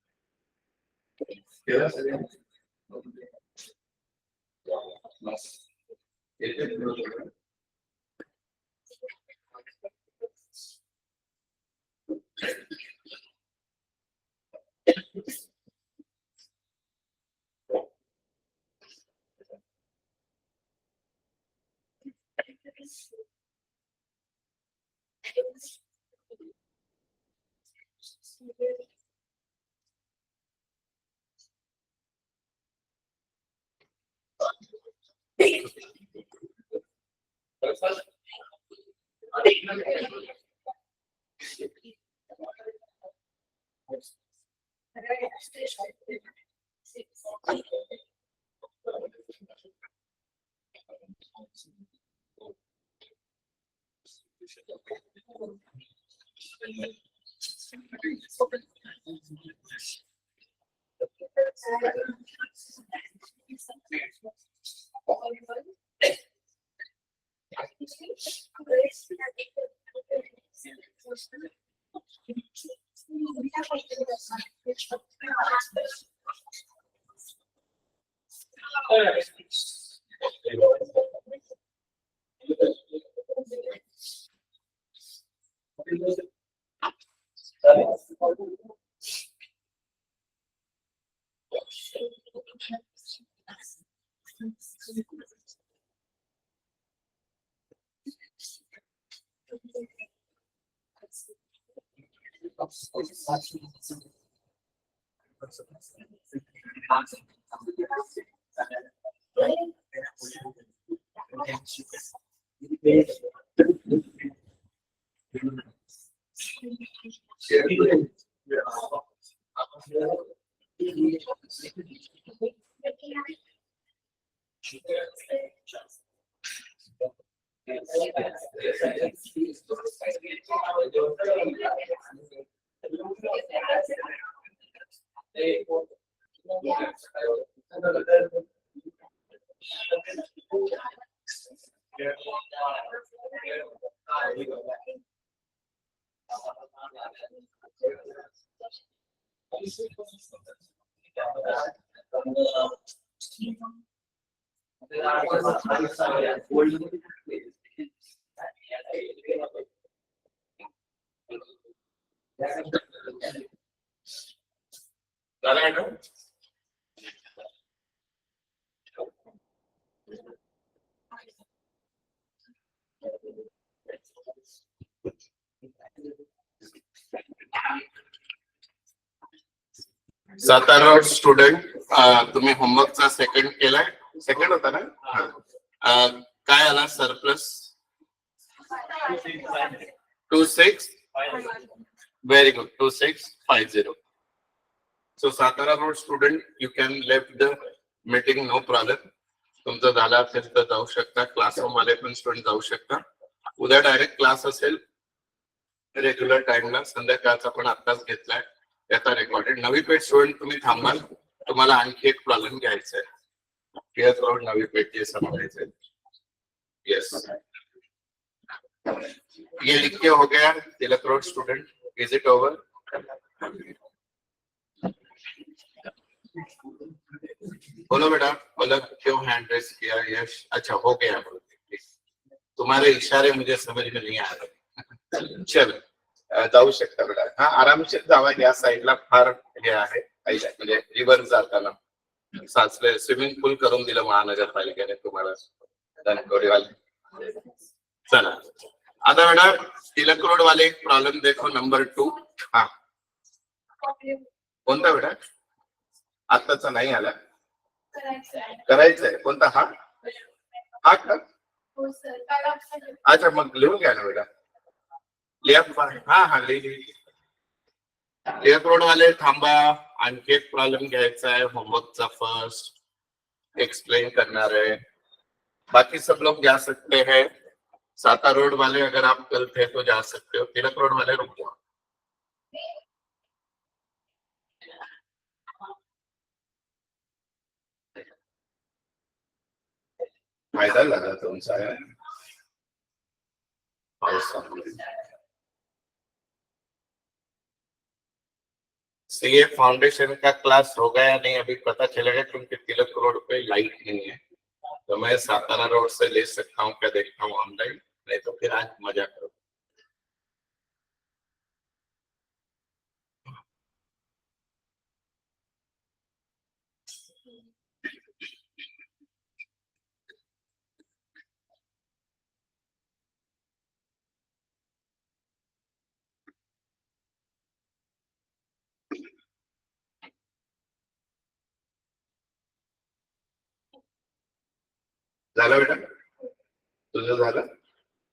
Satara road student, तुम्ही होमवर्कचा सेकंड केलाय? सेकंड होता ना? काय आला surplus? 26. Very good, 2650. So Satara road student, you can left the meeting, no problem. तुमचं झालं असेल तर जाऊ शकता. क्लासरूम वाले पण स्टुडंट जाऊ शकता. उद्या डायरेक्ट क्लास असेल रेग्युलर टाइमला. संध्याकाळचा पण आत्ताच घेतलाय याचा रेकॉर्डेड. नवी पेठ स्टुडंट तुम्ही थांबाल, तुम्हाला आणखी एक प्रॉब्लेम घ्यायचा है. टिळक रोड नवी पेठ ये समझाइए. यस, ये लिख के हो गया. Tilak road student, is it over? बोलो बेटा, बोलो क्यों हैंड रेस किया? यश, अच्छा हो गया. तुम्हारे इशारे मुझे समझ में नहीं आ रहे. चल जाऊ शकता बेटा. हा, आरामशीर जावा. या साईडला फार हे आहे म्हणजे रिव्हर जाताना साचले. स्विमिंग पूल करून दिलं महानगरपालिकेने तुम्हाला धनकवडीवाले. चला आता बेटा तिलक रोड वाले एक प्रॉब्लेम देखो, नंबर 2. हा कोणता बेटा? आत्ताचा नाही आला, करायचंय. कोणता? हा हा का? अच्छा मग लिहून घ्या ना बेटा. हा हा टिळक रोड वाले थांबा. आणखी एक प्रॉब्लेम घ्यायचा है होमवर्कचा. फर्स्ट एक्सप्लेन करना है. बाकी सब लोग जा सकते हैं. सातारा रोड वाले अगर आप कल थे तो जा सकते हो. तिलक रोड वाले रुक जाओ. फायदा लगा तुमचा है. सीए फाउंडेशन का क्लास हो गया नहीं अभी पता चलेगा, क्योंकि तिलक रोड पे लाइट नहीं है. तो मैं सातारा रोड से ले सकता हूँ क्या, देखता हूँ ऑनलाइन. नहीं तो फिर आज मजा करो. झालं बेटा? तुझं झालं?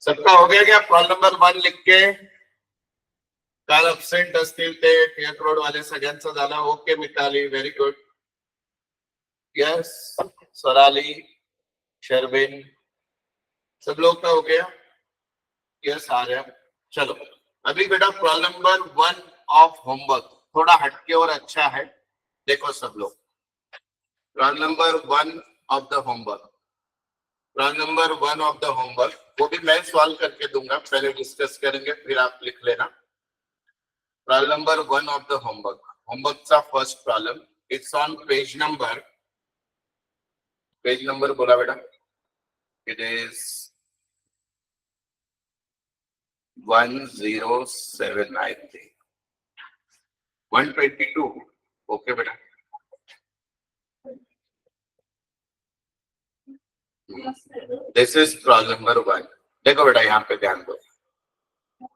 सबका हो गया क्या? प्रॉब्लम नंबर 1 लिख के. काल अब्सेंट असतील ते टिळक रोड वाले सगळ्यांचं झालं. Okay Mitali, very good. Yes Swarali, Sharvin, सब लोग का हो गया? यस आ रहा. चलो अभी बेटा प्रॉब्लम नंबर 1 ऑफ होमवर्क थोड़ा हटके और अच्छा है, देखो सब लोग। Problem number 1 of the homework, problem number 1 of the homework, वो भी मैं सॉल्व करके दूंगा, पहले डिस्कस करेंगे फिर आप लिख लेना। Problem number 1 of the homework, homework का first problem, it's on page number बोला बेटा, it is 107 I think 122। Okay बेटा, दिस इज प्रॉब्लम नंबर 1। देखो बेटा यहाँ पे ध्यान दो,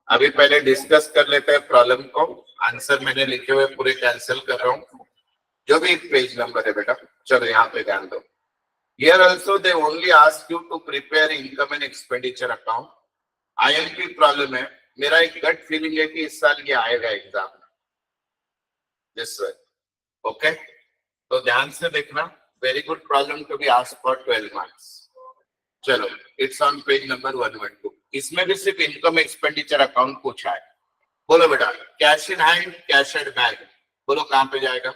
अभी पहले डिस्कस कर लेते हैं प्रॉब्लम को। आंसर मैंने लिखे हुए पूरे कैंसिल कर रहा हूँ, जो भी पेज नंबर है बेटा। चलो यहाँ पे ध्यान दो। Here also they only ask you to prepare income and expenditure account. IMP problem है, मेरा एक गट फीलिंग है कि इस साल ये आएगा एग्जाम में, दिस वे। ओके, तो ध्यान से देखना, very good problem to be asked for 12 marks. चलो, इट्स ऑन पेज नंबर 112। इसमें भी सिर्फ इनकम एक्सपेंडिचर अकाउंट पूछा है। बोलो बेटा, cash in hand, cash at bank, बोलो कहां पे जाएगा?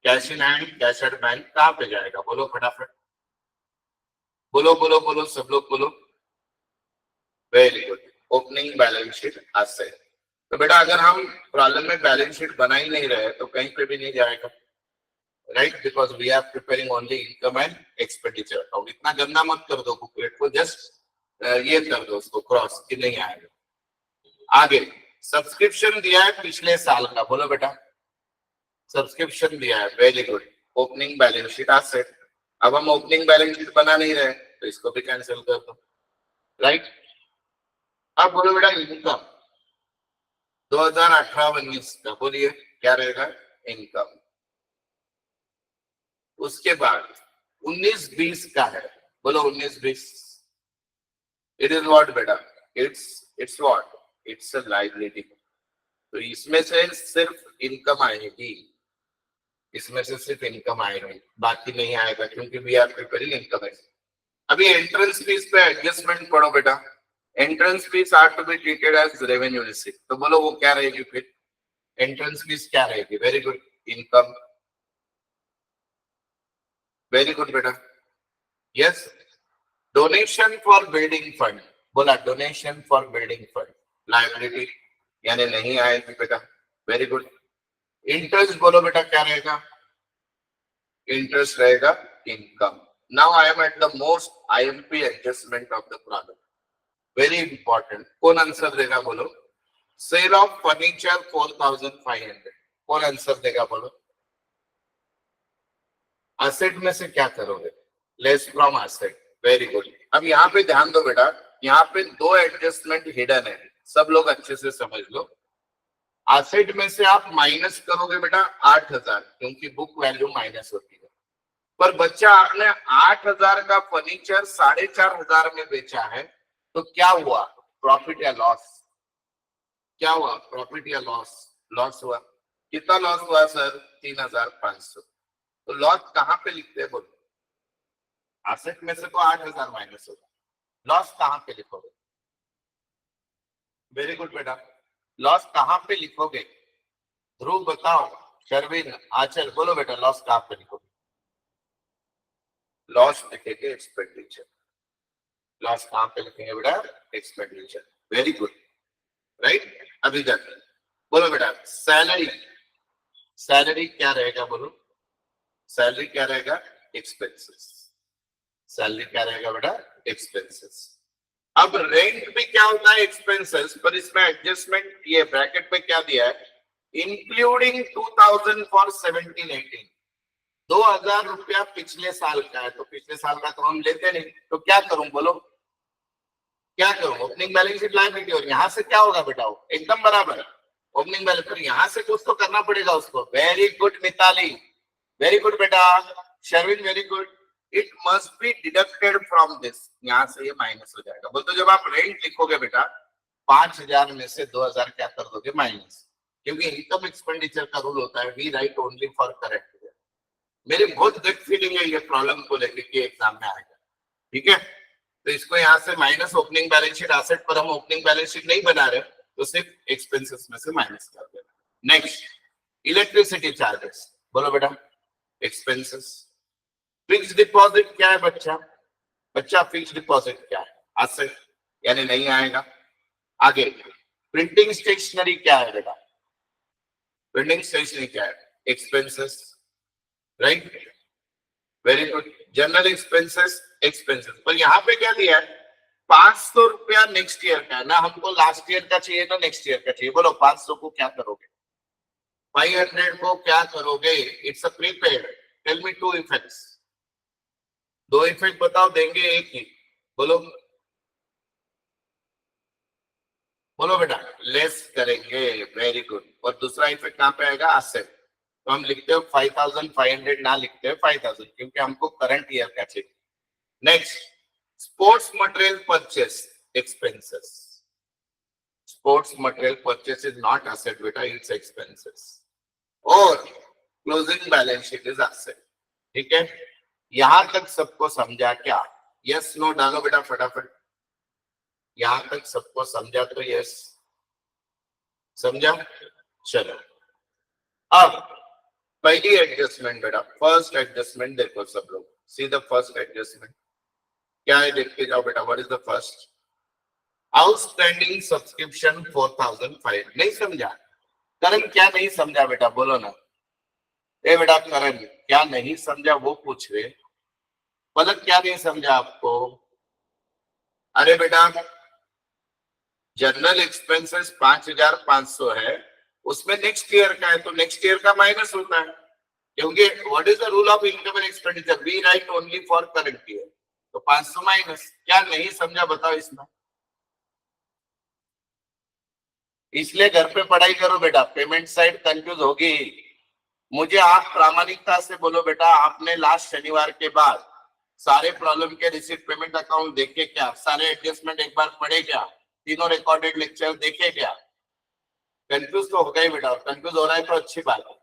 Cash in hand, cash at bank कहां पे जाएगा? बोलो फटाफट, बोलो बोलो बोलो, सब लोग बोलो। Very good, opening balance sheet asset. तो बेटा अगर हम प्रॉब्लम में बैलेंस शीट बना ही नहीं रहे तो कहीं पे भी नहीं जाएगा, right? Because we are preparing only income and expenditure account. इतना गंदा मत कर दो बुकलेट को, जस्ट ये कर दो उसको क्रॉस कि नहीं आएगा। आगे सब्सक्रिप्शन दिया है पिछले साल का, बोलो बेटा सब्सक्रिप्शन दिया है, very good, opening balance sheet asset. अब हम ओपनिंग बैलेंस शीट बना नहीं रहे तो इसको भी कैंसिल कर दो, राइट? अब बोलो बेटा इनकम 2018-19 का, बोलिए क्या रहेगा? इनकम। उसके बाद 19-20 का है, बोलो 19-20। इट इज व्हाट बेटा? It's what? It's a liability. तो इसमें से सिर्फ इनकम आएगी, इसमें से सिर्फ इनकम आएगी, बाकी नहीं आएगा, क्योंकि वी आर प्रिपेयरिंग इनकम। अभी एंट्रेंस फीस पे एडजस्टमेंट पढ़ो बेटा। Entrance fees are to be treated as revenue receipt, तो बोलो वो क्या रहेगी फिर? एंट्रेंस फीस क्या रहेगी? Very good, income. Very good बेटा, yes. Donation for building fund, बोला donation for building fund, liability, यानी नहीं आएगी बेटा, वेरी गुड। इंटरेस्ट बोलो बेटा क्या रहेगा? इंटरेस्ट रहेगा income. Now I am at the most IMP adjustment of the problem, very important. कौन आंसर देगा बोलो? सेल ऑफ फर्नीचर 4500, कौन आंसर देगा बोलो? एसेट में से क्या करोगे? Less from asset, very good. अब यहाँ पे ध्यान दो बेटा, यहाँ पे दो एडजस्टमेंट हिडन है, सब लोग अच्छे से समझ लो। एसेट में से आप माइनस करोगे बेटा 8000, क्योंकि बुक वैल्यू माइनस होती है। पर बच्चा आपने 8000 का फर्नीचर 4500 में बेचा है, तो क्या हुआ? प्रॉफिट या लॉस? क्या हुआ? प्रॉफिट या लॉस? लॉस हुआ। कितना लॉस हुआ सर? 3500। तो लॉस कहां पे लिखते हैं बोलो? एसेट में से तो 8000 माइनस होगा, लॉस कहां पे लिखोगे? वेरी गुड बेटा, लॉस कहां पे लिखोगे? ध्रुव बताओ, शर्विन, आचल, बोलो बेटा लॉस कहां पे लिखोगे? लॉस लिखेंगे एक्सपेंडिचर। लॉस कहां पे लिखेंगे बेटा? Expenditure, very good, right. अभी जाते बोलो बेटा सैलरी, सैलरी क्या रहेगा बोलो? सैलरी क्या रहेगा? एक्सपेंसेस। सैलरी क्या रहेगा बेटा? एक्सपेंसेस। अब रेंट भी क्या होता है? एक्सपेंसेस, पर इसमें एडजस्टमेंट ये ब्रैकेट में क्या दिया है? इंक्लूडिंग 2000 फॉर 17-18, 2000 रुपया पिछले साल का है, तो पिछले साल का तो हम लेते नहीं, तो क्या करूं बोलो? क्या करूं? ओपनिंग बैलेंस शीट लायबिलिटी, और यहां से क्या होगा बेटा? एकदम बराबर ओपनिंग बैलेंस, पर यहां से कुछ तो करना पड़ेगा उसको। Very good Mitali, very good बेटा। Sharvin, very good. It must be deducted from this, यहां से ये माइनस हो जाएगा। बोलते जब आप रेंट लिखोगे बेटा 5000 में से 2000 क्या कर दोगे? माइनस, क्योंकि इनकम एक्सपेंडिचर का रूल होता है we write only for correct. मेरी बहुत गट फीलिंग है ये प्रॉब्लम को लेकर कि एग्जाम में आएगा, ठीक है? तो इसको यहाँ से minus opening balance sheet asset, पर हम ओपनिंग बैलेंस शीट नहीं बना रहे, तो सिर्फ एक्सपेंसेस में से माइनस कर देना। नेक्स्ट, इलेक्ट्रिसिटी चार्जेस, बोलो बेटा, एक्सपेंसेस। फिक्स डिपॉजिट क्या है बच्चा? बच्चा फिक्स डिपॉजिट क्या है? एसेट, यानी नहीं आएगा। आगे, प्रिंटिंग स्टेशनरी क्या है बेटा? प्रिंटिंग स्टेशनरी क्या है? Expenses, right, very good. General expenses, expenses. पर यहाँ पे क्या दिया है? 500 रुपया नेक्स्ट ईयर का है ना, हमको लास्ट ईयर का चाहिए ना नेक्स्ट ईयर का चाहिए? बोलो 500 को क्या करोगे? 500 को क्या करोगे? It's a prepaid. Tell me two effects, दो इफेक्ट बताओ, देंगे एक ही, बोलो बोलो बेटा, लेस करेंगे, वेरी गुड। और दूसरा इफेक्ट कहां पे आएगा? एसेट। तो हम लिखते हो 5500 ना लिखते हो 5000, क्योंकि हमको करंट ईयर का चाहिए। Next, sports material purchase, expenses. Sports material purchase is not asset बेटा, इट्स एक्सपेंसेस। और closing balance sheet is asset. ठीक है, यहां तक सबको समझा क्या? यस नो डालो बेटा फटाफट। यहां तक सबको समझा तो यस, समझा? चलो, अब पहली एडजस्टमेंट बेटा, फर्स्ट एडजस्टमेंट देखो सब लोग, सी द फर्स्ट एडजस्टमेंट क्या है, देख के जाओ बेटा। What is the first? Outstanding subscription 4005। नहीं समझा? करण क्या नहीं समझा बेटा, बोलो ना। ए बेटा करण क्या नहीं समझा वो पूछ रहे। पलक क्या नहीं समझा आपको? अरे बेटा, जनरल एक्सपेंसेस 5500 है, उसमें नेक्स्ट ईयर का है, तो नेक्स्ट ईयर का माइनस होता है, क्योंकि what is the rule of income and expenditure? We write only for current year. तो 500 माइनस। क्या नहीं समझा बताओ इसमें? इसलिए घर पे पढ़ाई करो बेटा, पेमेंट साइड कंफ्यूज होगी। मुझे आप प्रामाणिकता से बोलो बेटा, आपने लास्ट शनिवार के बाद सारे प्रॉब्लम के रिसीट पेमेंट अकाउंट देखे क्या? सारे एडजस्टमेंट एक बार पढ़े क्या? तीनों रिकॉर्डेड लेक्चर देखे क्या? कंफ्यूज तो हो गए बेटा, कंफ्यूज हो रहा है तो अच्छी बात है,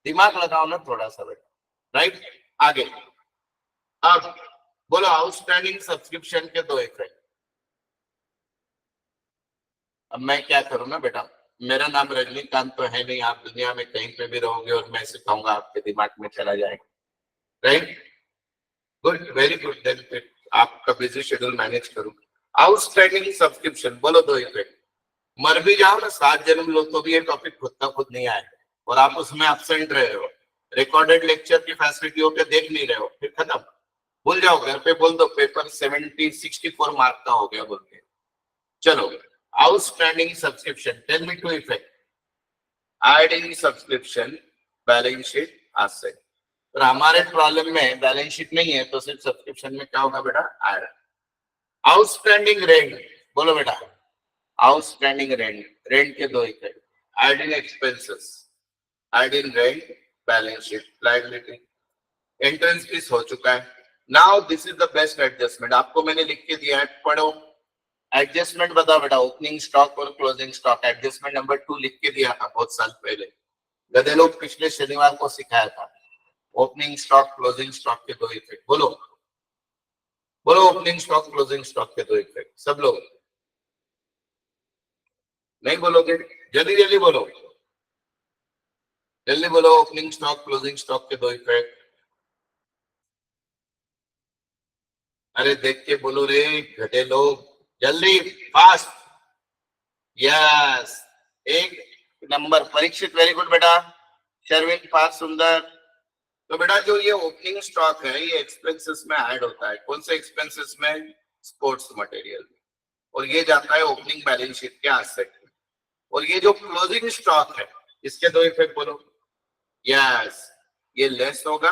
दिमाग लगाओ ना थोड़ा सा बेटा, राइट। आगे, अब बोलो आउटस्टैंडिंग सब्सक्रिप्शन के दो इफेक्ट। अब मैं क्या करूं ना बेटा, मेरा नाम रजनीकांत तो है नहीं, आप दुनिया में कहीं पे भी रहोगे और मैं सिखाऊंगा आपके दिमाग में चला जाएगा, right. Good, very good, then फिर आपका बिजी शेड्यूल मैनेज करूं। आउटस्टैंडिंग सब्सक्रिप्शन, बोलो दो इफेक्ट। मर भी जाओ ना, 7 जन्म लो तो भी ये टॉपिक खुद का खुद नहीं आए और आप उसमें एब्सेंट रहे हो, रिकॉर्डेड लेक्चर की फैसिलिटी पे देख नहीं रहे हो, फिर खत्म, भूल जाओ, घर पे बोल दो पेपर 64 मार्क का हो गया बोल के। चलो, outstanding subscription, tell me two effect. Adding subscription, balance sheet, asset. पर हमारे प्रॉब्लम में बैलेंस शीट नहीं है, तो सिर्फ सब्सक्रिप्शन में क्या होगा बेटा? ऐड। आउटस्टैंडिंग रेंट, बोलो बेटा, आउटस्टैंडिंग रेंट, रेंट के दो effect. Add in expenses, add in rent, balance sheet, liability. Entrance fees हो चुका है। Now this is the best adjustment, आपको मैंने लिख के दिया है, पढ़ो। एडजस्टमेंट बताओ बेटा, ओपनिंग स्टॉक और क्लोजिंग स्टॉक, एडजस्टमेंट नंबर 2 लिख के दिया था बहुत साल पहले, गधे लोग पिछले शनिवार को सिखाया था। ओपनिंग स्टॉक क्लोजिंग स्टॉक के दो इफेक्ट, बोलो बोलो, ओपनिंग स्टॉक क्लोजिंग स्टॉक के दो इफेक्ट, सब लोग नहीं बोलोगे? जल्दी जल्दी बोलो, जल्दी बोलो, ओपनिंग स्टॉक क्लोजिंग स्टॉक के दो इफेक्ट। अरे देख के बोलो रे घटे लोग, जल्दी, फास्ट। यस, एक नंबर परीक्षित, वेरी गुड बेटा। शर्विन, फास्ट, सुंदर। तो बेटा जो ये ओपनिंग स्टॉक है ये एक्सपेंसेस में ऐड होता है, कौन से एक्सपेंसेस में? Sports material. और ये जाता है ओपनिंग बैलेंस शीट के एसेट में। और ये जो क्लोजिंग स्टॉक है इसके दो इफेक्ट बोलो। यस, ये लेस होगा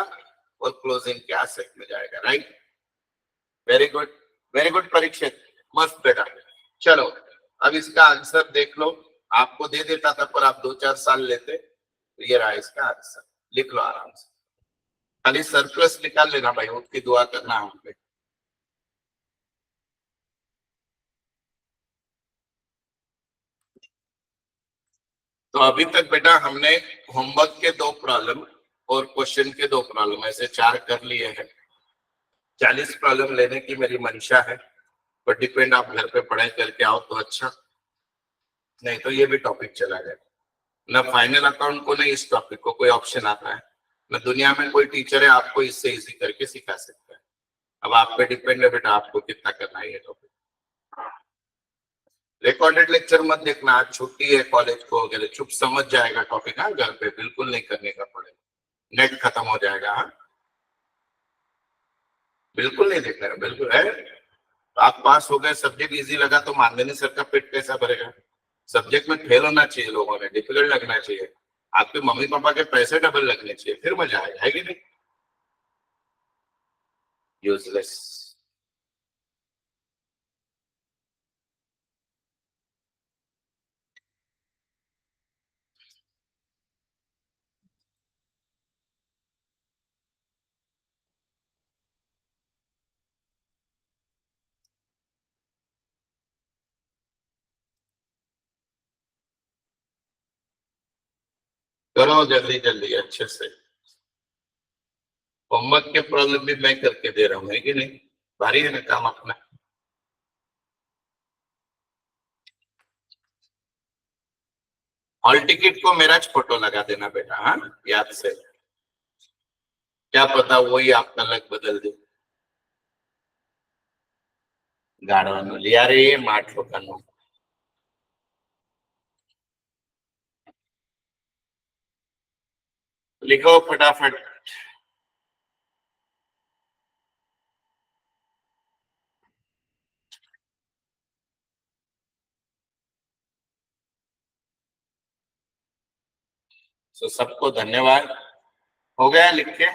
और क्लोजिंग के एसेट में जाएगा, right. Very good, very good Parikshit, मस्त बेटा। चलो, अब इसका आंसर देख लो, आपको दे देता था पर आप 2-4 साल लेते, तो ये रहा इसका आंसर, लिख लो आराम से। खाली सरप्लस निकाल लेना भाई, उसकी दुआ करना हम पे। तो अभी तक बेटा हमने होमवर्क के 2 प्रॉब्लम और क्वेश्चन के 2 प्रॉब्लम, ऐसे 4 कर लिए हैं। 40 प्रॉब्लम लेने की मेरी मंशा है, पर डिपेंड, आप घर पे पढ़ाई करके आओ तो अच्छा। नहीं तो ये भी टॉपिक चला गया ना। फाइनल अकाउंट को नहीं, इस टॉपिक को कोई ऑप्शन आता है ना दुनिया में। कोई टीचर है आपको इससे इजी करके सिखा सकता है। अब आप पे डिपेंड है बेटा, आपको कितना करना है ये टॉपिक। रिकॉर्डेड लेक्चर मत देखना, आज छुट्टी है कॉलेज को वगैरह, चुप समझ जाएगा टॉपिक। हाँ, घर पे बिल्कुल नहीं करने का पड़ेगा, नेट खत्म हो जाएगा। हाँ, बिल्कुल नहीं देखना है, बिल्कुल है। आप पास हो गए, सब्जेक्ट इजी लगा तो मानदेनी सर का पेट कैसा भरेगा? सब्जेक्ट में फेल होना चाहिए लोगों ने, डिफिकल्ट लगना चाहिए, आपके मम्मी पापा के पैसे डबल लगने चाहिए, फिर मजा आएगा, है कि नहीं? यूजलेस। करो जल्दी जल्दी अच्छे से। होमवर्क के प्रॉब्लम भी मैं करके दे रहा हूँ, है कि नहीं? भारी है ना काम अपना। हॉल टिकट को मेरा फोटो लगा देना बेटा, हाँ, याद से। क्या पता वही आपका लक बदल दे। गाड़वानो लिया रे माठ लोकांनो। लिखो फटाफट। तो सबको धन्यवाद। हो गया लिख के?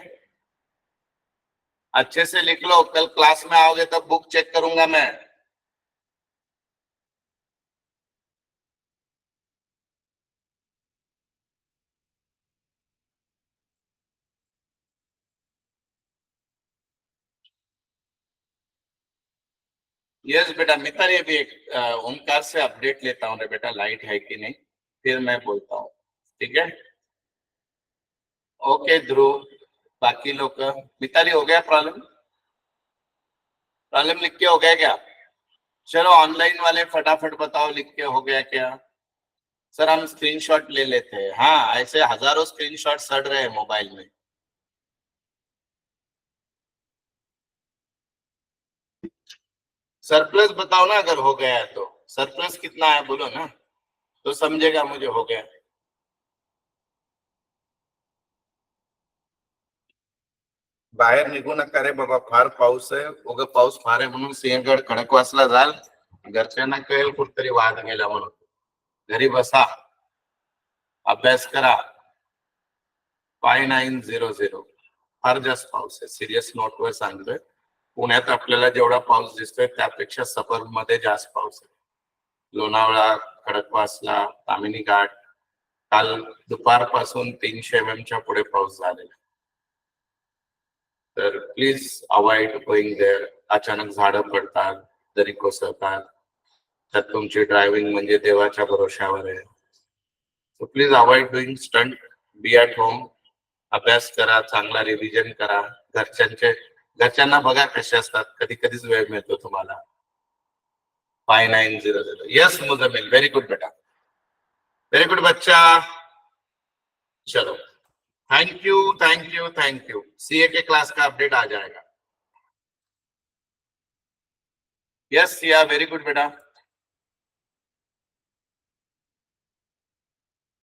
अच्छे से लिख लो, कल क्लास में आओगे तब बुक चेक करूंगा मैं। यस बेटा, मित्र ये भी एक ओमकार से अपडेट लेता हूँ रे बेटा, लाइट है कि नहीं, फिर मैं बोलता हूँ। ठीक है, ओके ध्रुव। बाकी लोग का मिताली हो गया प्रॉब्लम? प्रॉब्लम लिख के हो गया क्या? चलो ऑनलाइन वाले फटाफट बताओ, लिख के हो गया क्या? सर हम स्क्रीनशॉट ले लेते हैं। हाँ, ऐसे हजारों स्क्रीनशॉट सड़ रहे हैं मोबाइल में। सरप्लस बताओ ना, अगर हो गया है तो। सरप्लस कितना है बोलो ना, तो समझेगा मुझे हो गया। बाहेर निघू नका रे बाबा, फार पाऊस आहे, उगा पाऊस फार आहे म्हणून सिंहगड खडकवासला जाल, घरच्यांना कळेल कुठतरी वाद गेला म्हणून। घरी बसा, अभ्यास करा। 5900 फार जास्त पाऊस आहे, सिरियस नोट वर सांगतोय। पुण्यात आपल्याला जेवढा पाऊस दिसतोय त्यापेक्षा सबर मध्ये जास्त पाऊस आहे। लोणावळा, खडकवासला, तामिनी घाट, काल दुपारपासून 300 mm पुढे पाऊस झालेला। तर प्लीज अवॉइड गोइंग देअर। अचानक झाडं पडतात, दरी कोसळतात, त्यात तुमची ड्रायव्हिंग म्हणजे देवाच्या भरोश्यावर आहे। So please avoid doing stunt, be at home. अभ्यास करा, चांगला रिव्हिजन करा। घरच्यांना बघा कसे असतात, कधी कधीच वेळ मिळतो तुम्हाला। 5900 यस मुजमिल, वेरी गुड बेटा, वेरी गुड बच्चा। चलो, thank you thank you thank you. CA के क्लास का अपडेट आ जाएगा। यस सिया, वेरी गुड बेटा।